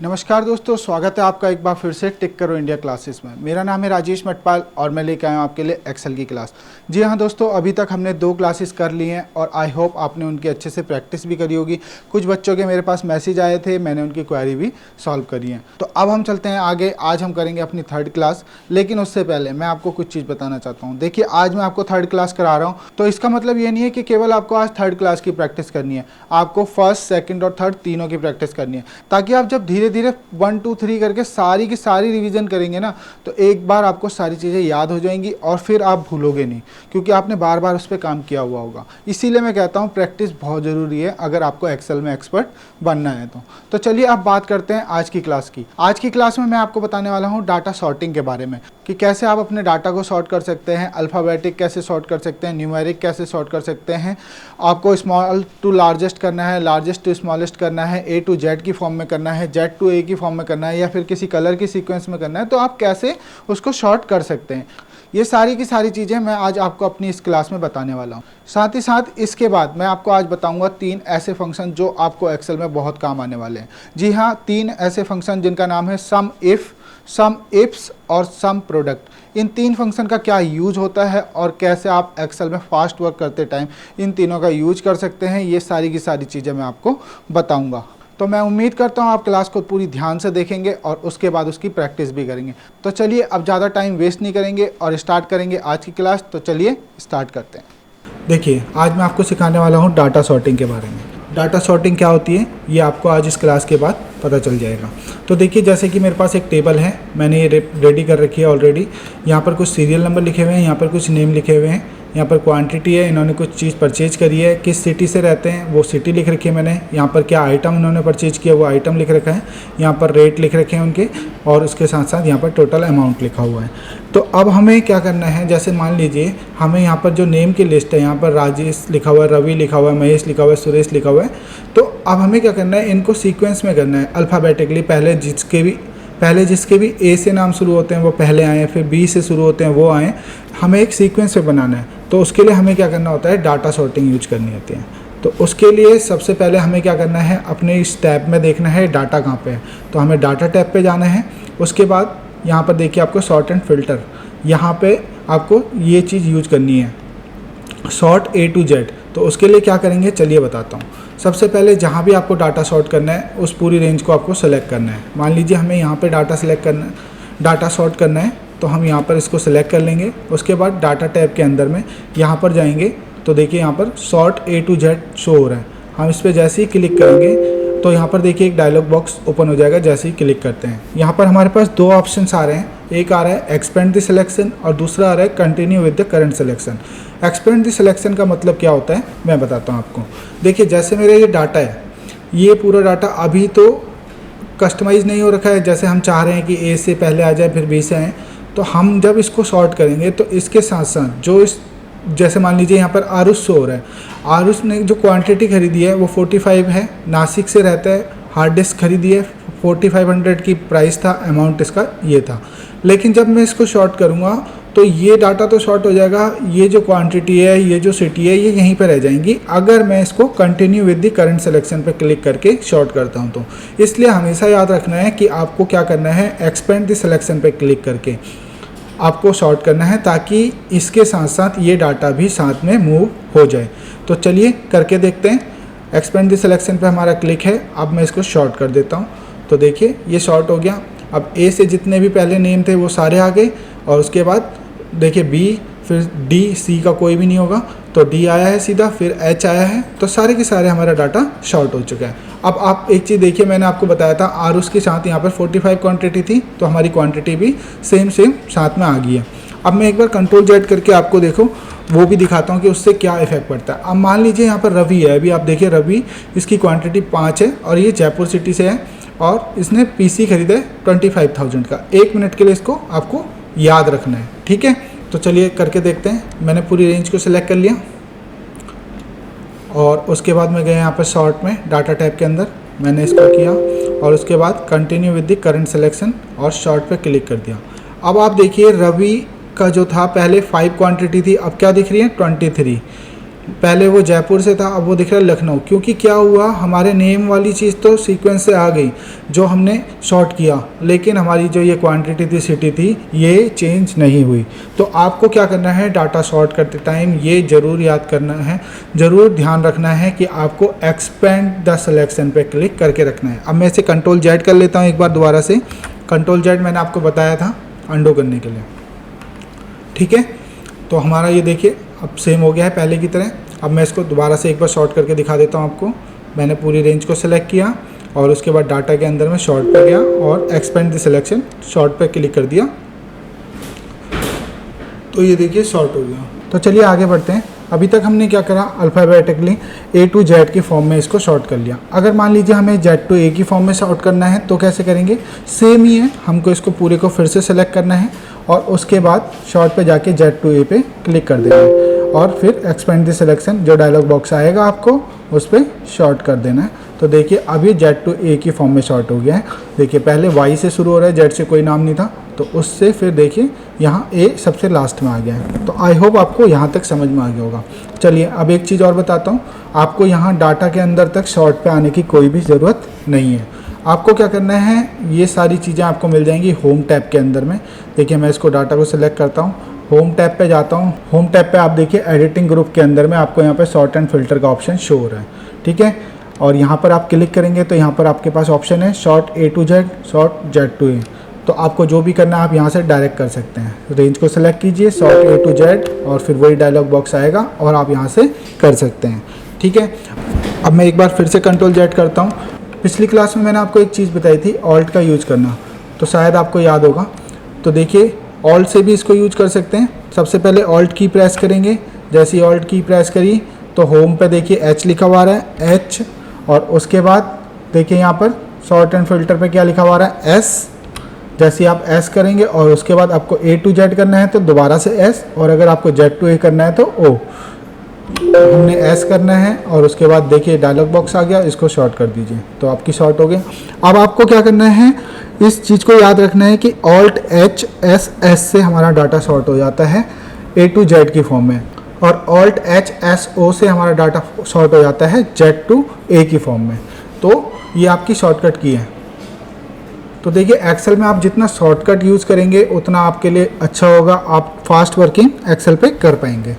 नमस्कार दोस्तों, स्वागत है आपका एक बार फिर से टिक करो इंडिया क्लासेस में। मेरा नाम है राजेश मटपाल और मैं लेकर आया हूँ आपके लिए एक्सेल की क्लास। जी हाँ दोस्तों, अभी तक हमने 2 क्लासेस कर ली हैं और आई होप आपने उनकी अच्छे से प्रैक्टिस भी करी होगी। कुछ बच्चों के मेरे पास मैसेज आए थे, मैंने उनकी क्वेरी भी सॉल्व करी है। तो अब हम चलते हैं आगे। आज हम करेंगे अपनी 3rd क्लास, लेकिन उससे पहले मैं आपको कुछ चीज़ बताना चाहता हूँ। देखिए, आज मैं आपको 3rd क्लास करा रहा हूँ, तो इसका मतलब ये नहीं है कि केवल आपको आज 3rd क्लास की प्रैक्टिस करनी है। आपको 1st, 2nd और 3rd तीनों की प्रैक्टिस करनी है, ताकि आप जब धीरे धीरे 1, 2, 3 करके सारी की सारी रिवीजन करेंगे ना, तो एक बार आपको सारी चीज़ें याद हो जाएंगी और फिर आप भूलोगे नहीं, क्योंकि आपने बार बार उस पर काम किया हुआ होगा। इसीलिए मैं कहता हूँ प्रैक्टिस बहुत ज़रूरी है अगर आपको एक्सेल में एक्सपर्ट बनना है तो चलिए अब बात करते हैं आज की क्लास की। आज की क्लास में मैं आपको बताने वाला हूँ डाटा सॉर्टिंग के बारे में, कि कैसे आप अपने डाटा को सॉर्ट कर सकते हैं, अल्फ़ाबेटिक कैसे सॉर्ट कर सकते हैं, न्यूमेरिक कैसे सॉर्ट कर सकते हैं। आपको स्मॉल टू लार्जेस्ट करना है, लार्जेस्ट टू स्मॉलेस्ट करना है, A to Z की फॉर्म में करना है, Z to A की फॉर्म में करना है, या फिर किसी कलर की सीक्वेंस में करना है, तो आप कैसे उसको शॉर्ट कर सकते हैं। ये सारी की सारी चीज़ें मैं आज आपको अपनी इस क्लास में बताने वाला हूँ। साथ ही साथ इसके बाद मैं आपको आज बताऊंगा 3 ऐसे फंक्शन जो आपको एक्सेल में बहुत काम आने वाले हैं। जी हाँ, 3 ऐसे फंक्शन जिनका नाम है सम इफ़, सम इफ्स और सम प्रोडक्ट। इन 3 फंक्शन का क्या यूज होता है और कैसे आप एक्सेल में फास्ट वर्क करते टाइम इन तीनों का यूज कर सकते हैं, ये सारी की सारी चीज़ें मैं आपको बताऊंगा। तो मैं उम्मीद करता हूँ आप क्लास को पूरी ध्यान से देखेंगे और उसके बाद उसकी प्रैक्टिस भी करेंगे। तो चलिए अब ज़्यादा टाइम वेस्ट नहीं करेंगे और स्टार्ट करेंगे आज की क्लास। तो चलिए स्टार्ट करते हैं। देखिए, आज मैं आपको सिखाने वाला हूँ डाटा सॉर्टिंग के बारे में। डाटा सॉर्टिंग क्या होती है ये आपको आज इस क्लास के बाद पता चल जाएगा। तो देखिए, जैसे कि मेरे पास एक टेबल है, मैंने ये रेडी कर रखी है ऑलरेडी। यहाँ पर कुछ सीरियल नंबर लिखे हुए हैं, यहाँ पर कुछ नेम लिखे हुए हैं, यहाँ पर क्वांटिटी है, इन्होंने कुछ चीज़ परचेज करी है, किस सिटी से रहते हैं वो सिटी लिख रखी है मैंने। यहाँ पर क्या आइटम इन्होंने परचेज किया वो आइटम लिख रखा है, यहाँ पर रेट लिख रखे हैं उनके, और उसके साथ साथ यहाँ पर टोटल अमाउंट लिखा हुआ है। तो अब हमें क्या करना है, जैसे मान लीजिए हमें यहाँ पर जो नेम की लिस्ट है, यहाँ पर राजेश लिखा हुआ है, रवि लिखा हुआ है, महेश लिखा हुआ है, सुरेश लिखा हुआ है। तो अब हमें क्या करना है, इनको सीक्वेंस में करना है अल्फ़ाबेटिकली। पहले जिसके भी ए से नाम शुरू होते हैं वो पहले आएँ, फिर बी से शुरू होते हैं वो आएँ। हमें एक सीक्वेंस में बनाना है, तो उसके लिए हमें क्या करना होता है, डाटा सॉर्टिंग यूज करनी होती है। तो उसके लिए सबसे पहले हमें क्या करना है, अपने इस टैब में देखना है डाटा कहाँ पे है। तो हमें डाटा टैब पे जाना है। उसके बाद यहाँ पर देखिए आपको सॉर्ट एंड फिल्टर, यहाँ पे आपको ये चीज़ यूज करनी है, सॉर्ट A to Z। तो उसके लिए क्या करेंगे चलिए बताता हूँ। सबसे पहले जहाँ भी आपको डाटा सॉर्ट करना है उस पूरी रेंज को आपको सेलेक्ट करना है। मान लीजिए हमें यहाँ पे डाटा सॉर्ट करना है, तो हम यहाँ पर इसको सेलेक्ट कर लेंगे। उसके बाद डाटा टैब के अंदर में यहाँ पर जाएंगे, तो देखिए यहाँ पर sort A to Z show हो रहा है। हम इस पर जैसे ही क्लिक करेंगे तो यहाँ पर देखिए एक डायलॉग बॉक्स ओपन हो जाएगा जैसे ही क्लिक करते हैं। यहाँ पर हमारे पास 2 ऑप्शंस आ रहे हैं, एक आ रहा है एक्सपेंड द सिलेक्शन और दूसरा आ रहा है continue with the current selection. Expand the selection का मतलब क्या होता है मैं बताता हूँ आपको। देखिए, जैसे मेरा ये डाटा है, ये पूरा डाटा अभी तो कस्टमाइज़ नहीं हो रखा है, जैसे हम चाह रहे हैं कि ए से पहले आ जाए फिर बी से आए। तो हम जब इसको सॉर्ट करेंगे तो इसके साथ साथ जो जैसे मान लीजिए यहाँ पर आरुष शो हो रहा है, आरुष ने जो क्वांटिटी खरीदी है वो 45 है, नासिक से रहता है, हार्ड डिस्क खरीदी है, 4500 की प्राइस था, अमाउंट इसका ये था। लेकिन जब मैं इसको शॉर्ट करूँगा तो ये डाटा तो शॉर्ट हो जाएगा, ये जो क्वांटिटी है, ये जो सिटी है, ये यहीं पर रह जाएंगी अगर मैं इसको continue with the current selection पर क्लिक करके शॉर्ट करता हूँ। तो इसलिए हमेशा याद रखना है कि आपको क्या करना है, एक्सपेंड द सिलेक्शन पर क्लिक करके आपको शॉर्ट करना है, ताकि इसके साथ साथ ये डाटा भी साथ में मूव हो जाए। तो चलिए करके देखते हैं। एक्सपेंड द सिलेक्शन पे हमारा क्लिक है, अब मैं इसको शॉर्ट कर देता हूँ। तो देखिए ये शॉर्ट हो गया। अब ए से जितने भी पहले नेम थे वो सारे आ गए, और उसके बाद देखिए बी, फिर डी, सी का कोई भी नहीं होगा, तो डी आया है सीधा, फिर एच आया है, तो सारे के सारे हमारा डाटा शॉर्ट हो चुका है। अब आप एक चीज़ देखिए, मैंने आपको बताया था आरुष के साथ यहाँ पर 45 क्वांटिटी थी, तो हमारी क्वांटिटी भी सेम साथ में आ गई है। अब मैं एक बार कंट्रोल Z करके आपको देखो वो भी दिखाता हूँ कि उससे क्या इफेक्ट पड़ता है। अब मान लीजिए यहाँ पर रवि है, अभी आप देखिए रवि, इसकी क्वांटिटी 5 है और ये जयपुर सिटी से है, और इसने PC खरीदा है 25,000 का। 1 मिनट के लिए इसको आपको याद रखना है, ठीक है। तो चलिए करके देखते हैं। मैंने पूरी रेंज को सिलेक्ट कर लिया और उसके बाद मैं गया यहाँ पर शॉर्ट में डाटा टैब के अंदर, मैंने इसको किया और उसके बाद continue with the current selection और शॉर्ट पे क्लिक कर दिया। अब आप देखिए रवि का जो था पहले 5 क्वांटिटी थी, अब क्या दिख रही है 23। पहले वो जयपुर से था, अब वो दिख रहा है लखनऊ, क्योंकि क्या हुआ हमारे नेम वाली चीज़ तो सीक्वेंस से आ गई जो हमने शॉर्ट किया, लेकिन हमारी जो ये क्वांटिटी थी सिटी थी ये चेंज नहीं हुई। तो आपको क्या करना है, डाटा शॉर्ट करते टाइम ये ज़रूर याद करना है, ज़रूर ध्यान रखना है कि आपको एक्सपेंड द सिलेक्शन पे क्लिक करके रखना है। अब मैं इसे कंट्रोल जेड कर लेता हूँ एक बार दोबारा से। कंट्रोल जेड मैंने आपको बताया था अंडो करने के लिए, ठीक है। तो हमारा ये देखिए अब सेम हो गया है पहले की तरह। अब मैं इसको दोबारा से एक बार शॉर्ट करके दिखा देता हूँ आपको। मैंने पूरी रेंज को सिलेक्ट किया और उसके बाद डाटा के अंदर में शॉर्ट पे गया और एक्सपेंड द सिलेक्शन शॉर्ट पे क्लिक कर दिया, तो ये देखिए शॉर्ट हो गया। तो चलिए आगे बढ़ते हैं। अभी तक हमने क्या करा, अल्फ़ाबेटिकली ए टू जेड की फॉर्म में इसको शॉर्ट कर लिया। अगर मान लीजिए हमें जेड टू ए की फॉर्म में शॉर्ट करना है तो कैसे करेंगे, सेम ही है, हमको इसको पूरे को फिर से सेलेक्ट करना है और उसके बाद शॉर्ट पे जाके जेड टू ए पे क्लिक कर देंगे और फिर एक्सपेंड द सिलेक्शन जो डायलॉग बॉक्स आएगा आपको उस पर शॉर्ट कर देना है। तो देखिए अब ये जेड टू ए की फॉर्म में शॉर्ट हो गया है। देखिए पहले वाई से शुरू हो रहा है, जेड से कोई नाम नहीं था, तो उससे फिर देखिए यहाँ ए सबसे लास्ट में आ गया है। तो आई होप आपको यहाँ तक समझ में आ गया होगा। चलिए अब एक चीज़ और बताता हूँ, आपको यहाँ डाटा के अंदर तक शॉर्ट पे आने की कोई भी ज़रूरत नहीं है। आपको क्या करना है, ये सारी चीज़ें आपको मिल जाएंगी होम टैब के अंदर में। देखिए मैं इसको डाटा को सिलेक्ट करता हूँ, होम टैब पे जाता हूँ। होम टैब पे आप देखिए एडिटिंग ग्रुप के अंदर में आपको यहाँ पे सॉर्ट एंड फिल्टर का ऑप्शन शो हो रहा है, ठीक है। और यहाँ पर आप क्लिक करेंगे तो यहाँ पर आपके पास ऑप्शन है short A to Z, short Z to A. तो आपको जो भी करना है आप यहाँ से डायरेक्ट कर सकते हैं। रेंज को सेलेक्ट कीजिए शॉर्ट ए टू जेड और फिर वही डायलॉग बॉक्स आएगा और आप यहाँ से कर सकते हैं, ठीक है। अब मैं एक बार फिर से कंट्रोल जेड करता हूँ। पिछली क्लास में मैंने आपको एक चीज़ बताई थी ऑल्ट का यूज करना, तो शायद आपको याद होगा। तो देखिए ऑल्ट से भी इसको यूज कर सकते हैं। सबसे पहले ऑल्ट की प्रेस करेंगे, जैसे ही ऑल्ट की प्रेस करी तो होम पे देखिए एच लिखा हुआ रहा है, एच, और उसके बाद देखिए यहाँ पर शॉर्ट एंड फिल्टर पे क्या लिखा हुआ रहा है, एस। जैसे आप एस करेंगे और उसके बाद आपको ए टू जेड करना है तो दोबारा से एस, और अगर आपको जेड टू ए करना है तो ओ। हमने एस करना है और उसके बाद देखिए डायलॉग बॉक्स आ गया, इसको शॉर्ट कर दीजिए तो आपकी शॉर्ट हो गया। अब आपको क्या करना है, इस चीज़ को याद रखना है कि ऑल्ट एच एस एस से हमारा डाटा शॉर्ट हो जाता है ए टू जेड की फॉर्म में, और ऑल्ट एच एस ओ से हमारा डाटा शॉर्ट हो जाता है जेड टू ए की फॉर्म में। तो ये आपकी शॉर्टकट की है। तो देखिए एक्सेल में आप जितना शॉर्टकट यूज़ करेंगे उतना आपके लिए अच्छा होगा, आप फास्ट वर्किंग एक्सेल पे कर पाएंगे।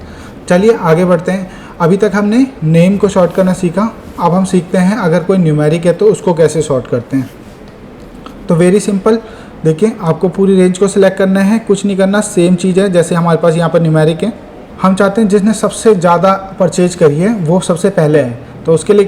चलिए आगे बढ़ते हैं। अभी तक हमने नेम को शॉर्ट करना सीखा, अब हम सीखते हैं अगर कोई न्यूमेरिक है तो उसको कैसे शॉर्ट करते हैं। तो वेरी सिंपल, देखिए आपको पूरी रेंज को सिलेक्ट करना है, कुछ नहीं करना, सेम चीज़ है जैसे हमारे पास यहाँ पर न्यूमेरिक है। हम चाहते हैं जिसने सबसे ज़्यादा परचेज करी है वो सबसे पहले है, तो उसके लिए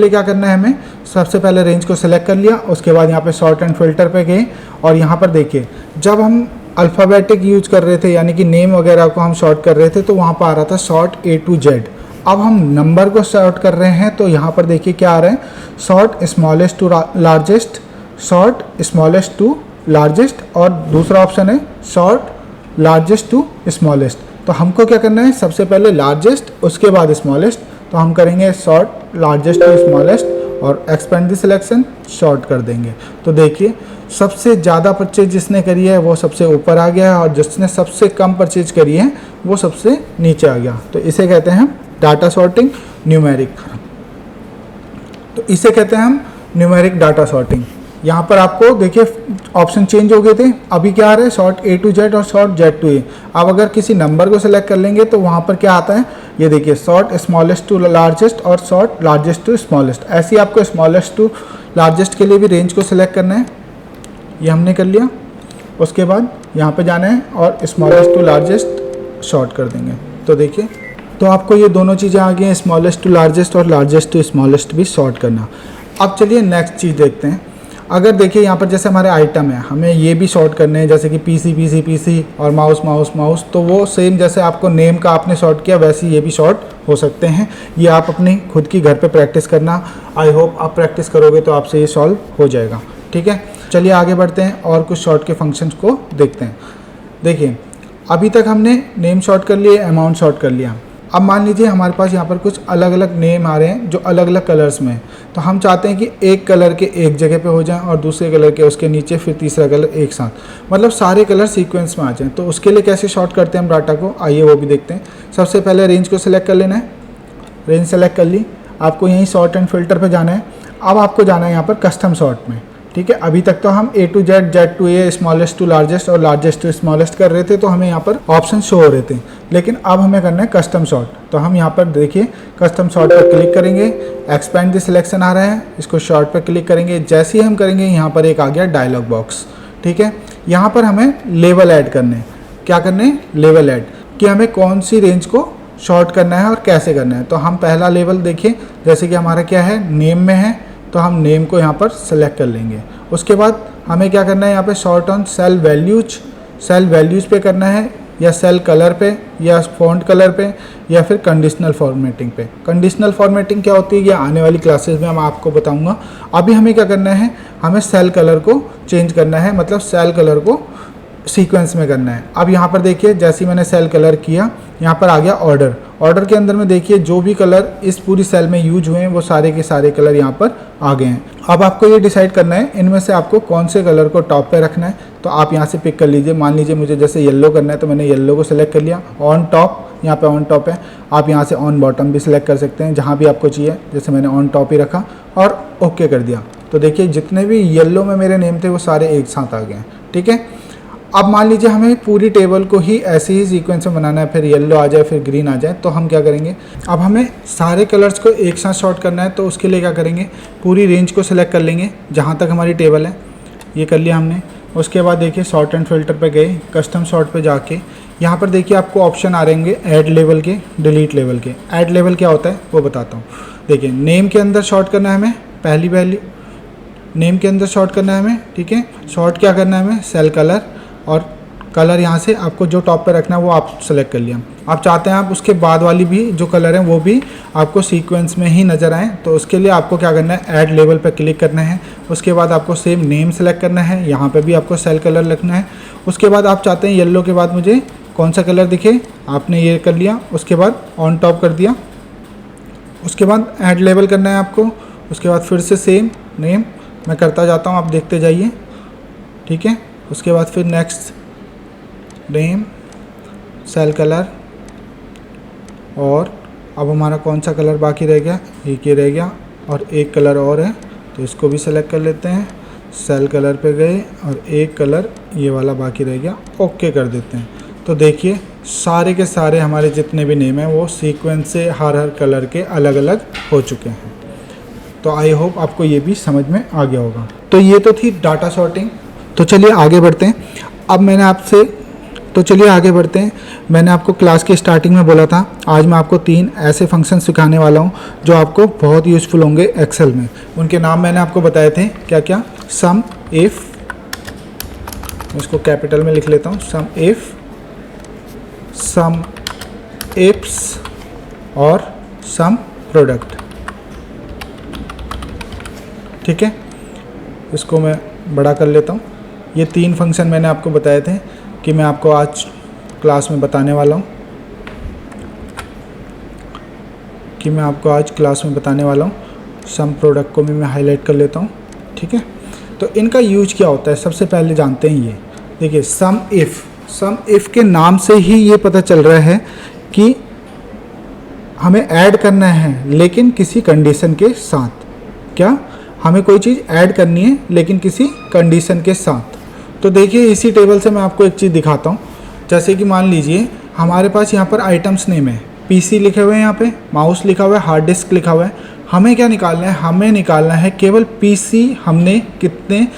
क्या करना है, हमें सबसे पहले रेंज को सिलेक्ट कर लिया, उसके बाद यहाँ पे सॉर्ट एंड फिल्टर पे गए और यहाँ पर देखिए जब हम अल्फ़ाबेटिक यूज कर रहे थे यानी कि नेम वगैरह को हम शॉर्ट कर रहे थे तो वहाँ पर आ रहा था शॉर्ट ए टू जेड। अब हम नंबर को शॉर्ट कर रहे हैं तो यहाँ पर देखिए क्या आ रहा है, sort smallest to largest, sort smallest to largest, और दूसरा ऑप्शन है शॉर्ट लार्जेस्ट टू स्मॉलेस्ट। तो हमको क्या करना है, सबसे पहले लार्जेस्ट उसके बाद स्मॉलेस्ट, तो हम करेंगे शॉर्ट लार्जेस्ट टू स्मॉलेस्ट और एक्सपेंड द सिलेक्शन शॉर्ट कर देंगे। तो देखिए सबसे ज़्यादा परचेज जिसने करी है वो सबसे ऊपर आ गया है और जिसने सबसे कम परचेज करी है वो सबसे नीचे आ गया। तो इसे कहते हैं हम डाटा सॉर्टिंग न्यूमेरिक। तो इसे कहते हैं हम न्यूमेरिक डाटा सॉर्टिंग। यहाँ पर आपको देखिए ऑप्शन चेंज हो गए थे, अभी क्या आ रहा है शॉर्ट ए टू जेड और शॉर्ट जेड टू ए। अब अगर किसी नंबर को सिलेक्ट कर लेंगे तो वहाँ पर क्या आता है, ये देखिए शॉर्ट स्मॉलेस्ट टू लार्जेस्ट और शॉर्ट लार्जेस्ट टू स्मॉलेस्ट। ऐसे ही आपको स्मॉलेस्ट टू लार्जेस्ट के लिए भी रेंज को सिलेक्ट करना है, ये हमने कर लिया। उसके बाद यहाँ पे जाना है और स्मॉलेस्ट टू लार्जेस्ट शॉर्ट कर देंगे। तो देखिए तो आपको ये दोनों चीज़ें आ गई हैं, स्मॉलेस्ट टू लार्जेस्ट और लार्जेस्ट टू स्मॉलेस्ट भी शॉर्ट करना। अब चलिए नेक्स्ट चीज़ देखते हैं। अगर देखिए यहाँ पर जैसे हमारे आइटम है, हमें ये भी शॉर्ट करने हैं जैसे कि पीसी और माउस, तो वो सेम जैसे आपको नेम का आपने शॉर्ट किया वैसे ये भी शॉर्ट हो सकते हैं। ये आप अपनी खुद की घर पे प्रैक्टिस करना, आई होप आप प्रैक्टिस करोगे तो आपसे ये सॉल्व हो जाएगा, ठीक है। चलिए आगे बढ़ते हैं और कुछ शॉर्ट के फंक्शंस को देखते हैं। देखिए अभी तक हमने नेम शॉर्ट कर लिए, अमाउंट शॉर्ट कर लिया। अब मान लीजिए हमारे पास यहाँ पर कुछ अलग अलग नेम आ रहे हैं जो अलग अलग कलर्स में हैं, तो हम चाहते हैं कि एक कलर के एक जगह पे हो जाएं और दूसरे कलर के उसके नीचे, फिर तीसरा कलर एक साथ, मतलब सारे कलर सीक्वेंस में आ जाएं। तो उसके लिए कैसे शॉर्ट करते हैं हम डाटा को, आइए वो भी देखते हैं। सबसे पहले रेंज को सिलेक्ट कर लेना है, रेंज सेलेक्ट कर ली। आपको यहीं सॉर्ट एंड फिल्टर पर जाना है। अब आपको जाना है यहाँ पर कस्टम सॉर्ट में, ठीक है। अभी तक तो हम A to Z, Z to A, smallest to largest और लार्जेस्ट टू स्मॉलेस्ट कर रहे थे, तो हमें यहाँ पर ऑप्शन शो हो रहे थे। लेकिन अब हमें करना है कस्टम सॉर्ट। तो हम यहाँ पर देखिए कस्टम सॉर्ट पर क्लिक करेंगे, एक्सपेंड द सिलेक्शन आ रहा है, इसको शॉर्ट पर क्लिक करेंगे। जैसे ही हम करेंगे यहाँ पर एक आ गया डायलॉग बॉक्स, ठीक है। यहाँ पर हमें लेवल ऐड करने हैं। क्या करने हैं? लेवल ऐड, कि हमें कौन सी रेंज को शॉर्ट करना है और कैसे करना है। तो हम पहला लेवल देखिए, जैसे कि हमारा क्या है, नेम में है, तो हम नेम को यहाँ पर सेलेक्ट कर लेंगे। उसके बाद हमें क्या करना है, यहाँ पे sort on cell values, cell values पे करना है, या सेल कलर पे, या फॉन्ट कलर पे, या फिर कंडीशनल फॉर्मेटिंग पे। कंडीशनल फॉर्मेटिंग क्या होती है ये आने वाली क्लासेस में मैं आपको बताऊंगा। अभी हमें क्या करना है, हमें सेल कलर को चेंज करना है, मतलब सेल कलर को सीक्वेंस में करना है। अब यहाँ पर देखिए जैसे ही मैंने सेल कलर किया, यहाँ पर आ गया ऑर्डर। ऑर्डर के अंदर में देखिए जो भी कलर इस पूरी सेल में यूज हुए हैं वो सारे के सारे कलर यहाँ पर आ गए हैं। अब आपको ये डिसाइड करना है इनमें से आपको कौन से कलर को टॉप पे रखना है। तो आप यहाँ से पिक कर लीजिए। मान लीजिए मुझे जैसे येलो करना है, तो मैंने येलो को सिलेक्ट कर लिया। ऑन टॉप, यहाँ पे ऑन टॉप है। आप यहाँ से ऑन बॉटम भी सिलेक्ट कर सकते हैं, जहाँ भी आपको चाहिए। जैसे मैंने ऑन टॉप ही रखा और ओके कर दिया। तो देखिए जितने भी येलो में मेरे नेम थे वो सारे एक साथ आ गए हैं, ठीक है। अब मान लीजिए हमें पूरी टेबल को ही ऐसे ही सीक्वेंस में बनाना है, फिर येलो आ जाए, फिर ग्रीन आ जाए, तो हम क्या करेंगे, अब हमें सारे कलर्स को एक साथ शॉर्ट करना है। तो उसके लिए क्या करेंगे, पूरी रेंज को सिलेक्ट कर लेंगे जहाँ तक हमारी टेबल है, ये कर लिया हमने। उसके बाद देखिए सॉर्ट एंड फिल्टर पे गए, कस्टम सॉर्ट पे जाके यहाँ पर देखिए आपको ऑप्शन आ रहेंगे ऐड लेवल के, डिलीट लेवल के। ऐड लेवल क्या होता है वो बताता हूँ। देखिए नेम के अंदर शॉर्ट करना है हमें, पहली वैल्यू नेम के अंदर शॉर्ट करना है हमें, ठीक है। शॉर्ट क्या करना है हमें, सेल कलर, और कलर यहाँ से आपको जो टॉप पे रखना है वो आप सेलेक्ट कर लिया। आप चाहते हैं आप उसके बाद वाली भी जो कलर हैं वो भी आपको सीक्वेंस में ही नज़र आए, तो उसके लिए आपको क्या करना है, ऐड लेवल पे क्लिक करना है। उसके बाद आपको सेम नेम सेलेक्ट करना है, यहाँ पे भी आपको सेल कलर लिखना है। उसके बाद आप चाहते हैं येलो के बाद मुझे कौन सा कलर दिखे, आपने ये कर लिया। उसके बाद ऑन टॉप कर दिया। उसके बाद ऐड लेवल करना है आपको। उसके बाद फिर से सेम नेम मैं करता जाता हूँ, आप देखते जाइए, ठीक है। उसके बाद फिर नेक्स्ट नेम, सेल कलर, और अब हमारा कौन सा कलर बाकी रह गया, एक ये रह गया, और एक कलर और है तो इसको भी सेलेक्ट कर लेते हैं। सेल कलर पे गए और एक कलर ये वाला बाकी रह गया, ओके कर देते हैं। तो देखिए सारे के सारे हमारे जितने भी नेम हैं वो सीक्वेंस से हर कलर के अलग अलग हो चुके हैं। तो आई होप आपको ये भी समझ में आ गया होगा। तो ये तो थी डाटा सॉर्टिंग। तो चलिए आगे बढ़ते हैं। चलिए आगे बढ़ते हैं। मैंने आपको क्लास के स्टार्टिंग में बोला था आज मैं आपको 3 ऐसे फंक्शन सिखाने वाला हूं जो आपको बहुत यूज़फुल होंगे एक्सेल में। उनके नाम मैंने आपको बताए थे, क्या क्या, सम, इफ़, इसको कैपिटल में लिख लेता हूं, सम इफ़, सम इफ्स और सम प्रोडक्ट, ठीक है। इसको मैं बड़ा कर लेता हूँ। ये 3 फंक्शन मैंने आपको बताए थे कि मैं आपको आज क्लास में बताने वाला हूँ, सम प्रोडक्ट को भी मैं हाईलाइट कर लेता हूँ, ठीक है। तो इनका यूज क्या होता है सबसे पहले जानते हैं। ये देखिए सम इफ़ के नाम से ही ये पता चल रहा है कि हमें ऐड करना है लेकिन किसी कंडीशन के साथ। क्या, हमें कोई चीज़ ऐड करनी है लेकिन किसी कंडीशन के साथ। तो देखिए इसी टेबल से मैं आपको एक चीज़ दिखाता हूँ। जैसे कि मान लीजिए हमारे पास यहाँ पर आइटम्स नेम है, पीसी लिखे हुए हैं, यहाँ पे माउस लिखा हुआ है, हार्ड डिस्क लिखा हुआ है। हमें क्या निकालना है, हमें निकालना है केवल पीसी हमने कितने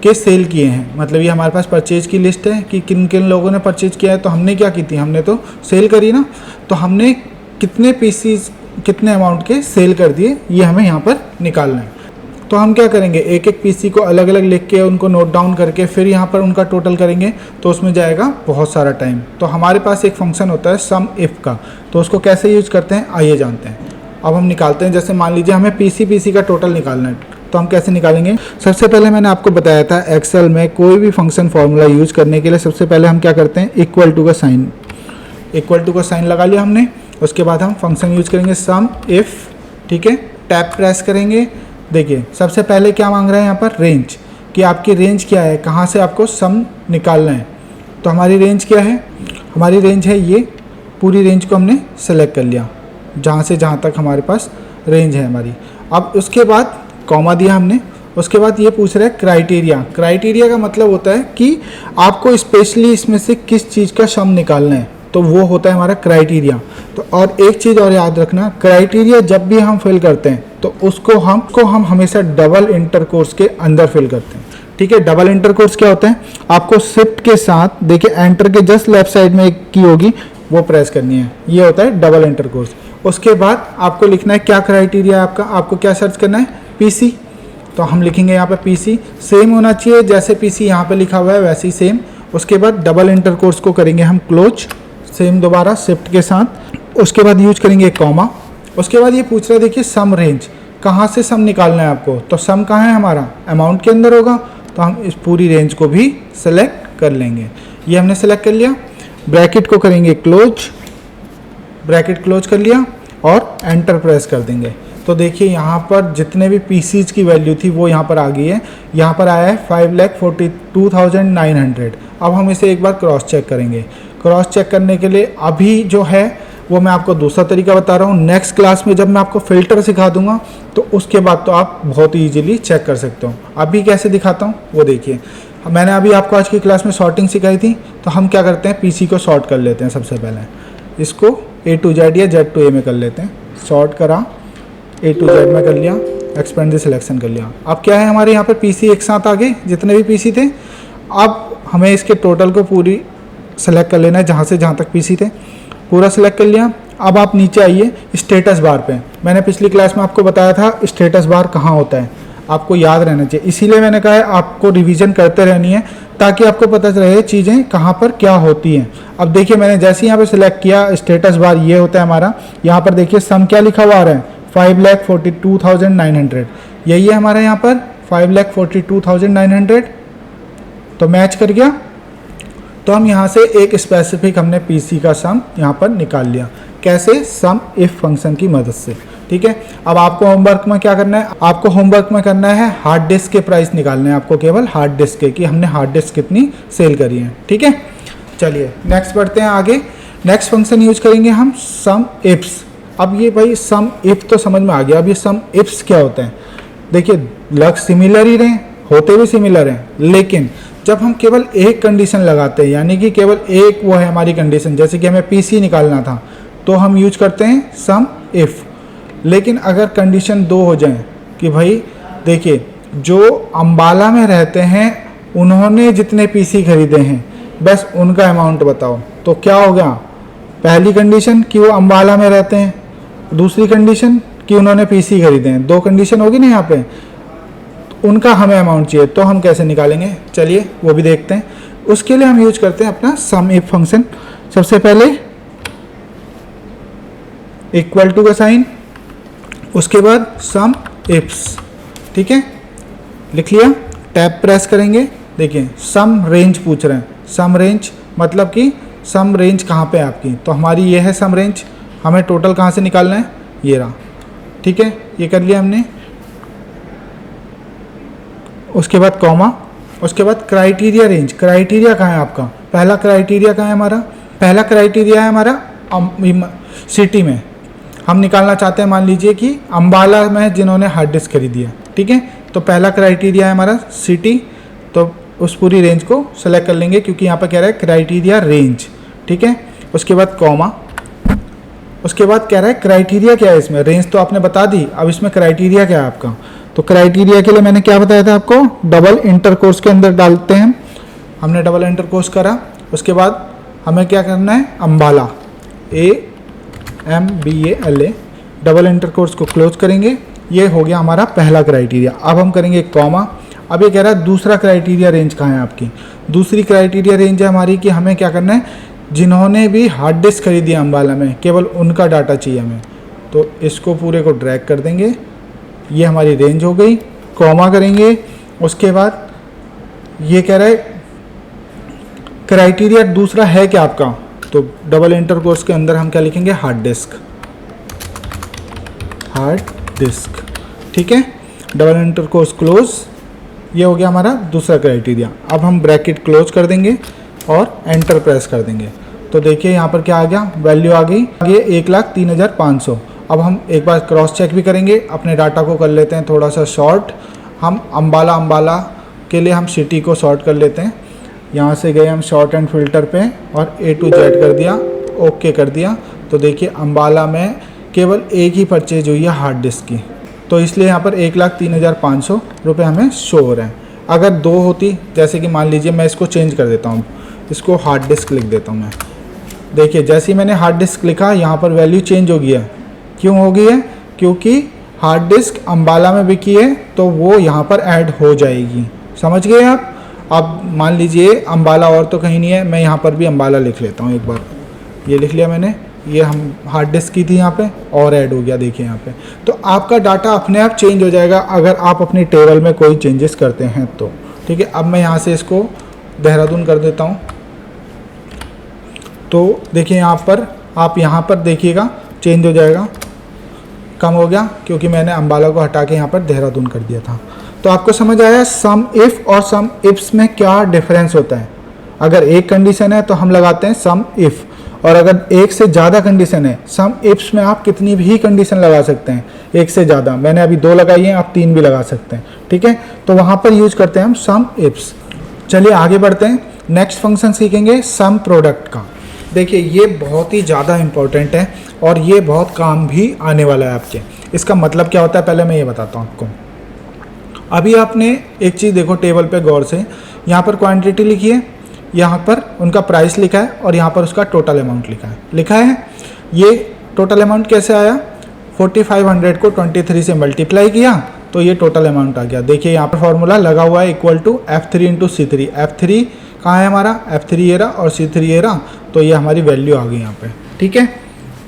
के सेल किए हैं। मतलब ये हमारे पास परचेज की लिस्ट है कि किन किन लोगों ने परचेज किया है। तो हमने क्या की थी, हमने तो सेल करी ना, तो हमने कितने पीसी कितने अमाउंट के सेल कर दिए, ये हमें यहाँ पर निकालना है। तो हम क्या करेंगे, एक एक पीसी को अलग अलग लिख के उनको नोट डाउन करके फिर यहाँ पर उनका टोटल करेंगे, तो उसमें जाएगा बहुत सारा टाइम। तो हमारे पास एक फंक्शन होता है सम इफ़ का, तो उसको कैसे यूज करते हैं आइए जानते हैं। अब हम निकालते हैं। जैसे मान लीजिए हमें पीसी का टोटल निकालना है, तो हम कैसे निकालेंगे। सबसे पहले मैंने आपको बताया था एक्सेल में कोई भी फंक्शन फॉर्मूला यूज करने के लिए सबसे पहले हम क्या करते हैं, इक्वल टू का साइन लगा लिया हमने। उसके बाद हम फंक्शन यूज करेंगे सम इफ़, ठीक है। टैब प्रेस करेंगे। देखिए सबसे पहले क्या मांग रहा है यहाँ पर, रेंज, कि आपकी रेंज क्या है, कहाँ से आपको सम निकालना है। तो हमारी रेंज क्या है, हमारी रेंज है ये, पूरी रेंज को हमने सेलेक्ट कर लिया जहाँ से जहाँ तक हमारे पास रेंज है हमारी। अब उसके बाद कॉमा दिया हमने, उसके बाद ये पूछ रहा है क्राइटेरिया। क्राइटेरिया का मतलब होता है कि आपको स्पेशली इसमें से किस चीज़ का सम निकालना है, तो वो होता है हमारा क्राइटेरिया। तो और एक चीज़ और याद रखना, क्राइटेरिया जब भी हम फिल करते हैं तो उसको हम हमेशा डबल इंटरकोर्स के अंदर फिल करते हैं, ठीक है। डबल इंटरकोर्स क्या होता है, आपको शिफ्ट के साथ देखिए एंटर के जस्ट लेफ्ट साइड में एक की होगी वो प्रेस करनी है, ये होता है डबल इंटरकोर्स। उसके बाद आपको लिखना है क्या क्राइटेरिया आपका, आपको क्या सर्च करना है, पीसी। तो हम लिखेंगे यहाँ पे पीसी, सेम होना चाहिए जैसे पीसी यहाँ पे लिखा हुआ है वैसे ही सेम। उसके बाद डबल इंटरकोर्स को करेंगे हम क्लोज, सेम दोबारा शिफ्ट के साथ। उसके बाद यूज करेंगे कॉमा। उसके बाद ये पूछ रहा है देखिए सम रेंज, कहाँ से सम निकालना है आपको, तो सम कहाँ है हमारा, अमाउंट के अंदर होगा, तो हम इस पूरी रेंज को भी सेलेक्ट कर लेंगे। ये हमने सेलेक्ट कर लिया, ब्रैकेट को करेंगे क्लोज, ब्रैकेट क्लोज कर लिया और एंटर प्रेस कर देंगे। तो देखिए यहाँ पर जितने भी पीसीज की वैल्यू थी वो यहाँ पर आ गई है, यहाँ पर आया है 5,42,900। अब हम इसे एक बार क्रॉस चेक करेंगे। क्रॉस चेक करने के लिए अभी जो है वो मैं आपको दूसरा तरीका बता रहा हूँ, नेक्स्ट क्लास में जब मैं आपको फ़िल्टर सिखा दूंगा तो उसके बाद तो आप बहुत ही ईजिली चेक कर सकते हो। अभी कैसे दिखाता हूँ वो देखिए, मैंने अभी आपको आज की क्लास में सॉर्टिंग सिखाई थी, तो हम क्या करते हैं पीसी को सॉर्ट कर लेते हैं। सबसे पहले इसको A to Z या Z to A में कर लेते हैं, सॉर्ट करा A to Z में कर लिया, एक्सपेंड द सिलेक्शन कर लिया। अब क्या है हमारे यहाँ पर पीसी एक साथ आ गए, जितने भी पीसी थे। अब हमें इसके टोटल को पूरी सेलेक्ट कर लेना है, जहाँ से जहाँ तक पीसी थे पूरा सेलेक्ट कर लिया। अब आप नीचे आइए स्टेटस बार पे, मैंने पिछली क्लास में आपको बताया था स्टेटस बार कहाँ होता है, आपको याद रहना चाहिए, इसीलिए मैंने कहा है आपको रिवीजन करते रहनी है ताकि आपको पता रहे चीज़ें कहाँ पर क्या होती हैं। अब देखिए मैंने जैसे यहाँ पे सिलेक्ट किया स्टेटस बार ये होता है हमारा, यहाँ पर देखिए सम क्या लिखा हुआ आ रहा है 5,42,900, यही है हमारा यहाँ पर 5,42,900। तो मैच कर गया, तो हम यहाँ से एक स्पेसिफिक हमने पीसी का सम यहाँ पर निकाल लिया। कैसे, सम इफ फंक्शन की मदद से, ठीक है। अब आपको होमवर्क में क्या करना है, आपको होमवर्क में करना है हार्ड डिस्क के प्राइस निकालने हैं, आपको केवल हार्ड डिस्क के कि हमने हार्ड डिस्क कितनी सेल करी है, ठीक है। चलिए नेक्स्ट बढ़ते हैं आगे। नेक्स्ट फंक्शन यूज करेंगे हम सम इफ्स। अब ये भाई सम इफ तो समझ में आ गया, अब ये सम इफ्स क्या होते हैं। देखिए लग सिमिलर ही रहे, होते भी सिमिलर हैं, लेकिन जब हम केवल एक कंडीशन लगाते हैं, यानी कि केवल एक वो है हमारी कंडीशन, जैसे कि हमें पीसी निकालना था तो हम यूज करते हैं सम इफ। लेकिन अगर कंडीशन दो हो जाए कि भाई देखिए जो अंबाला में रहते हैं उन्होंने जितने पीसी खरीदे हैं बस उनका अमाउंट बताओ, तो क्या होगा, पहली कंडीशन कि वो अंबाला में रहते हैं, दूसरी कंडीशन कि उन्होंने पीसी खरीदे हैं, दो कंडीशन होगी ना यहाँ पे, उनका हमें अमाउंट चाहिए, तो हम कैसे निकालेंगे, चलिए वो भी देखते हैं। उसके लिए हम यूज करते हैं अपना सम इफ फंक्शन। सबसे पहले इक्वल टू का साइन, उसके बाद सम इफ्स, ठीक है, लिख लिया। टैब प्रेस करेंगे, देखिए सम रेंज पूछ रहे हैं, सम रेंज मतलब कि सम रेंज कहाँ पे है आपकी, तो हमारी ये है सम रेंज, हमें टोटल कहाँ से निकालना है, ये रहा, ठीक है, ये कर लिया हमने। उसके बाद कॉमा, उसके बाद क्राइटेरिया रेंज, क्राइटेरिया कहाँ है आपका, पहला क्राइटेरिया कहाँ है हमारा, पहला क्राइटेरिया है हमारा सिटी में, हम निकालना चाहते हैं मान लीजिए कि अंबाला में जिन्होंने हार्ड डिस्क खरीदी है, ठीक है, तो पहला क्राइटेरिया है हमारा सिटी, तो उस पूरी रेंज को सेलेक्ट कर लेंगे क्योंकि यहाँ पर कह रहा है क्राइटेरिया रेंज, ठीक है। उसके बाद कॉमा, उसके बाद कह रहा है क्राइटेरिया क्या है इसमें, रेंज तो आपने बता दी, अब इसमें क्राइटेरिया क्या है आपका, तो क्राइटेरिया के लिए मैंने क्या बताया था आपको, डबल इंटरकोर्स के अंदर डालते हैं, हमने डबल इंटरकोर्स करा। उसके बाद हमें क्या करना है, अंबाला, AMBALA, डबल इंटरकोर्स को क्लोज करेंगे, ये हो गया हमारा पहला क्राइटेरिया। अब हम करेंगे कॉमा, अब ये कह रहा है दूसरा क्राइटेरिया रेंज कहाँ है आपकी, दूसरी क्राइटेरिया रेंज है हमारी कि हमें क्या करना है, जिन्होंने भी हार्ड डिस्क खरीदी है अंबाला में केवल उनका डाटा चाहिए हमें, तो इसको पूरे को ड्रैग कर देंगे, ये हमारी रेंज हो गई। कॉमा करेंगे, उसके बाद ये कह रहा है क्राइटेरिया दूसरा है क्या आपका, तो डबल इंटर कोर्स के अंदर हम क्या लिखेंगे, हार्ड डिस्क, हार्ड डिस्क, ठीक है। डबल इंटर कोर्स क्लोज, ये हो गया हमारा दूसरा क्राइटेरिया। अब हम ब्रैकेट क्लोज कर देंगे और एंटर प्रेस कर देंगे। तो देखिए यहाँ पर क्या आ गया, वैल्यू आ गई, ये 1,03,500। अब हम एक बार क्रॉस चेक भी करेंगे, अपने डाटा को कर लेते हैं थोड़ा सा शॉर्ट। हम अम्बाला के लिए हम सिटी को शॉर्ट कर लेते हैं। यहाँ से गए हम शॉर्ट एंड फिल्टर पे और A to Z कर दिया, ओके कर दिया। तो देखिए अम्बाला में केवल एक ही परचेज हुई है हार्ड डिस्क की, तो इसलिए यहाँ पर 1,03,500 रुपये हमें शो हो रहे हैं। अगर 2 होती, जैसे कि मान लीजिए मैं इसको चेंज कर देता हूँ, इसको हार्ड डिस्क लिख देता हूँ मैं। देखिए जैसे ही मैंने हार्ड डिस्क लिखा, यहाँ पर वैल्यू चेंज हो गई है। क्यों हो गई है, क्योंकि हार्ड डिस्क अम्बाला में बिकी है तो वो यहाँ पर ऐड हो जाएगी। समझ गए आप। अब मान लीजिए अम्बाला और तो कहीं नहीं है, मैं यहाँ पर भी अम्बाला लिख लेता हूँ एक बार। ये लिख लिया मैंने, ये हम हार्ड डिस्क की थी यहाँ पे और ऐड हो गया, देखिए यहाँ पे। तो आपका डाटा अपने आप चेंज हो जाएगा अगर आप अपनी टेबल में कोई चेंजेस करते हैं तो, ठीक है। अब मैं यहाँ से इसको देहरादून कर देता हूँ। तो देखिए यहाँ पर, आप यहाँ पर देखिएगा चेंज हो जाएगा, कम हो गया क्योंकि मैंने अम्बाला को हटा के यहाँ पर देहरादून कर दिया था। तो आपको समझ आया सम इफ़ और सम इफ्स में क्या डिफरेंस होता है। अगर एक कंडीशन है तो हम लगाते हैं सम इफ़, और अगर एक से ज़्यादा कंडीशन है, सम इफ्स में आप कितनी भी कंडीशन लगा सकते हैं, एक से ज़्यादा। मैंने अभी 2 लगाई हैं, आप 3 भी लगा सकते हैं, ठीक है। तो वहाँ पर यूज करते हैं हम सम इफ्स। चलिए आगे बढ़ते हैं, नेक्स्ट फंक्शन सीखेंगे सम प्रोडक्ट का। देखिए ये बहुत ही ज़्यादा इम्पोर्टेंट है और ये बहुत काम भी आने वाला है आपके। इसका मतलब क्या होता है पहले मैं ये बताता हूँ आपको। अभी आपने एक चीज़ देखो टेबल पे गौर से, यहाँ पर क्वांटिटी लिखी है, यहाँ पर उनका प्राइस लिखा है और यहाँ पर उसका टोटल अमाउंट लिखा है। ये टोटल अमाउंट कैसे आया, 4500 को 23 से मल्टीप्लाई किया तो ये टोटल अमाउंट आ गया। देखिए यहाँ पर फॉर्मूला लगा हुआ है, equal to F3 into C3। F3 कहाँ है हमारा, F3 ये रहा और C3 ये रहा, तो ये हमारी वैल्यू आ गई यहाँ पे, ठीक है।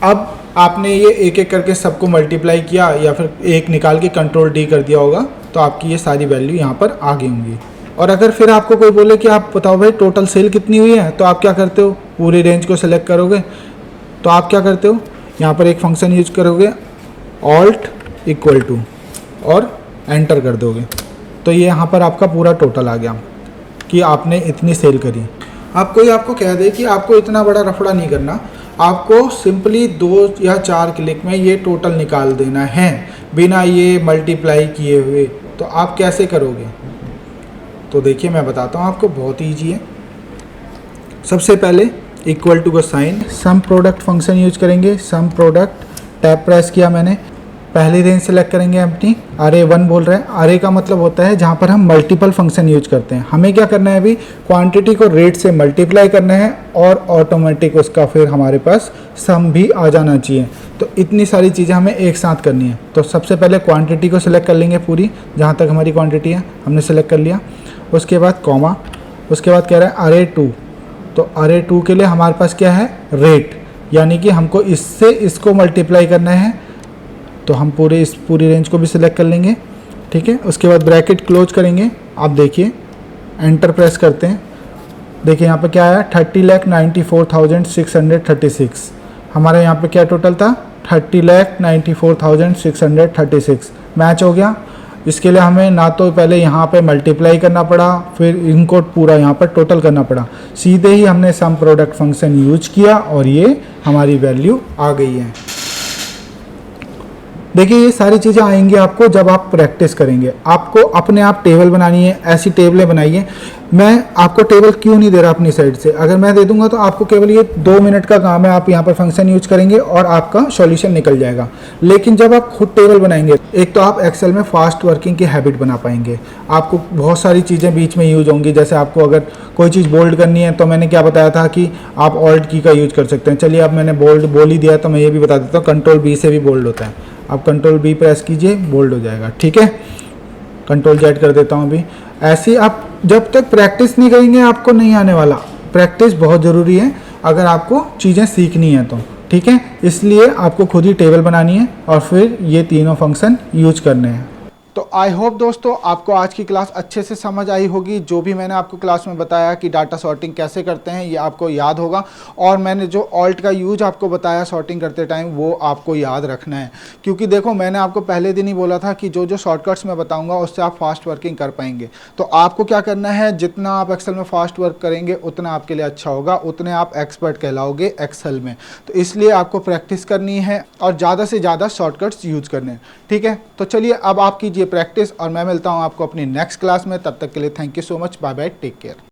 अब आपने ये एक एक करके सबको मल्टीप्लाई किया या फिर एक निकाल के कंट्रोल D कर दिया होगा, तो आपकी ये सारी वैल्यू यहाँ पर आ गई होंगी। और अगर फिर आपको कोई बोले कि आप बताओ भाई टोटल सेल कितनी हुई है, तो आप क्या करते हो, पूरी रेंज को सेलेक्ट करोगे। तो आप क्या करते हो, यहाँ पर एक फंक्शन यूज करोगे ऑल्ट इक्वल टू और एंटर कर दोगे, तो ये यहाँ पर आपका पूरा टोटल आ गया कि आपने इतनी सेल करी। अब कोई आपको कह दे कि आपको इतना बड़ा रफड़ा नहीं करना, आपको सिंपली 2 या 4 क्लिक में ये टोटल निकाल देना है बिना ये मल्टीप्लाई किए हुए। तो आप कैसे करोगे, तो देखिए मैं बताता हूँ आपको, बहुत ईजी है। सबसे पहले इक्वल टू का sign, some product function use करेंगे। सम प्रोडक्ट, टैब प्रेस किया मैंने, पहली रेंज सेलेक्ट करेंगे अपनी, अरे 1 बोल रहे हैं। अरे का मतलब होता है जहाँ पर हम मल्टीपल फंक्शन यूज करते हैं। हमें क्या करना है अभी, क्वांटिटी को रेट से मल्टीप्लाई करना है और ऑटोमेटिक उसका फिर हमारे पास सम भी आ जाना चाहिए। तो इतनी सारी चीज़ें हमें एक साथ करनी है। तो सबसे पहले क्वांटिटी को सिलेक्ट कर लेंगे पूरी, जहाँ तक हमारी क्वांटिटी है हमने सेलेक्ट कर लिया। उसके बाद कॉमा, उसके बाद कह रहा है अरे 2, तो अरे 2 के लिए हमारे पास क्या है, रेट, यानी कि हमको इससे इसको मल्टीप्लाई करना है। तो हम पूरी रेंज को भी सिलेक्ट कर लेंगे, ठीक है। उसके बाद ब्रैकेट क्लोज करेंगे। आप देखिए एंटर प्रेस करते हैं, देखिए यहाँ पे क्या आया, 30,94,636। हमारा यहाँ पे क्या टोटल था, 30,94,636। मैच हो गया। इसके लिए हमें ना तो पहले यहाँ पे मल्टीप्लाई करना पड़ा, फिर इनको पूरा यहाँ पर टोटल करना पड़ा, सीधे ही हमने सम प्रोडक्ट फंक्शन यूज किया और ये हमारी वैल्यू आ गई है। देखिए ये सारी चीज़ें आएंगी आपको जब आप प्रैक्टिस करेंगे। आपको अपने आप टेबल बनानी है, ऐसी टेबलें बनाइए। मैं आपको टेबल क्यों नहीं दे रहा अपनी साइड से, अगर मैं दे दूंगा तो आपको केवल ये 2 मिनट का काम है, आप यहाँ पर फंक्शन यूज करेंगे और आपका सॉल्यूशन निकल जाएगा। लेकिन जब आप खुद टेबल बनाएंगे, एक तो आप एक्सेल में फास्ट वर्किंग की हैबिट बना पाएंगे, आपको बहुत सारी चीज़ें बीच में यूज होंगी। जैसे आपको अगर कोई चीज़ बोल्ड करनी है तो मैंने क्या बताया था कि आप ऑल्ट की का यूज कर सकते हैं। चलिए अब मैंने बोल्ड बोल ही दिया तो मैं ये भी बता देता हूँ, कंट्रोल B से भी बोल्ड होता है। आप कंट्रोल B प्रेस कीजिए, बोल्ड हो जाएगा, ठीक है। कंट्रोल Z कर देता हूँ अभी। ऐसे आप जब तक प्रैक्टिस नहीं करेंगे आपको नहीं आने वाला। प्रैक्टिस बहुत ज़रूरी है अगर आपको चीज़ें सीखनी है तो, ठीक है। इसलिए आपको खुद ही टेबल बनानी है और फिर ये तीनों फंक्शन यूज करने हैं। तो तो आई होप दोस्तों आपको आज की क्लास अच्छे से समझ आई होगी। जो भी मैंने आपको क्लास में बताया कि डाटा सॉर्टिंग कैसे करते हैं ये आपको याद होगा, और मैंने जो ऑल्ट का यूज आपको बताया सॉर्टिंग करते टाइम वो आपको याद रखना है। क्योंकि देखो मैंने आपको पहले दिन ही बोला था कि जो जो शॉर्टकट्स मैं बताऊंगा उससे आप फास्ट वर्किंग कर पाएंगे। तो आपको क्या करना है, जितना आप एक्सेल में फास्ट वर्क करेंगे उतना आपके लिए अच्छा होगा, उतने आप एक्सपर्ट कहलाओगे एक्सेल में। तो इसलिए आपको प्रैक्टिस करनी है और ज़्यादा से ज़्यादा शॉर्टकट्स यूज करने हैं। ठीक है, तो चलिए अब आप कीजिए प्रैक्टिस और मैं मिलता हूँ आपको अपनी नेक्स्ट क्लास में। तब तक के लिए thank you so much, bye bye, take care.